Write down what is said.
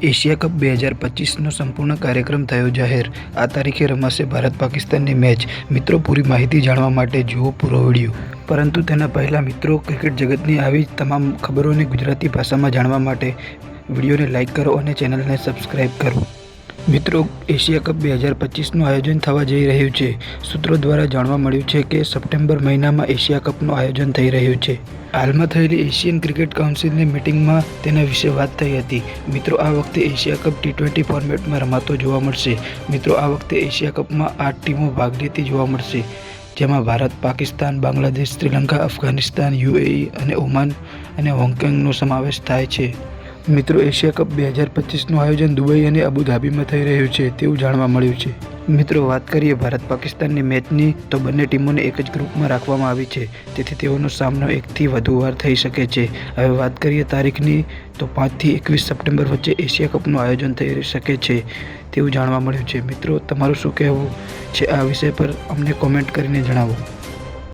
Asia cup 2025નો સંપૂર્ણ કાર્યક્રમ થયો જાહેર। આ તારીખે રમાશે ભારત પાકિસ્તાનની મેચ। મિત્રો, પૂરી માહિતી જાણવા માટે જુઓ પૂરો વિડીયો। પરંતુ તેના પહેલાં મિત્રો, ક્રિકેટ જગતની આવી તમામ ખબરોને ગુજરાતી ભાષામાં જાણવા માટે વિડીયોને લાઇક કરો અને ચેનલને સબસ્ક્રાઇબ કરો। મિત્રો, એશિયા કપ 2025નું આયોજન થવા જઈ રહ્યું છે। સૂત્રો દ્વારા જાણવા મળ્યું છે કે સપ્ટેમ્બર મહિનામાં એશિયા કપનું આયોજન થઈ રહ્યું છે। હાલમાં થયેલી એશિયન ક્રિકેટ કાઉન્સિલની મિટિંગમાં તેના વિશે વાત થઈ હતી। મિત્રો, આ વખતે એશિયા કપ T20 ફોર્મેટમાં રમાતો જોવા મળશે। મિત્રો, આ વખતે એશિયા કપમાં 8 ટીમો ભાગ લેતી જોવા મળશે, જેમાં ભારત, પાકિસ્તાન, બાંગ્લાદેશ, શ્રીલંકા, અફઘાનિસ્તાન, UAE અને ઓમાન અને હોંગકોંગનો સમાવેશ થાય છે। મિત્રો, એશિયા કપ 2025નું આયોજન દુબઈ અને અબુધાબીમાં થઈ રહ્યું છે તેવું જાણવા મળ્યું છે। મિત્રો, વાત કરીએ ભારત પાકિસ્તાનની મેચની, તો બંને ટીમોને એક જ ગ્રુપમાં રાખવામાં આવી છે, તેથી તેઓનો સામનો એકથી વધુ વાર થઈ શકે છે। હવે વાત કરીએ તારીખની, તો 5 થી 21 સપ્ટેમ્બર વચ્ચે એશિયા કપનું આયોજન થઈ શકે છે તેવું જાણવા મળ્યું છે। મિત્રો, તમારું શું કહેવું છે આ વિષય પર અમને કોમેન્ટ કરીને જણાવો।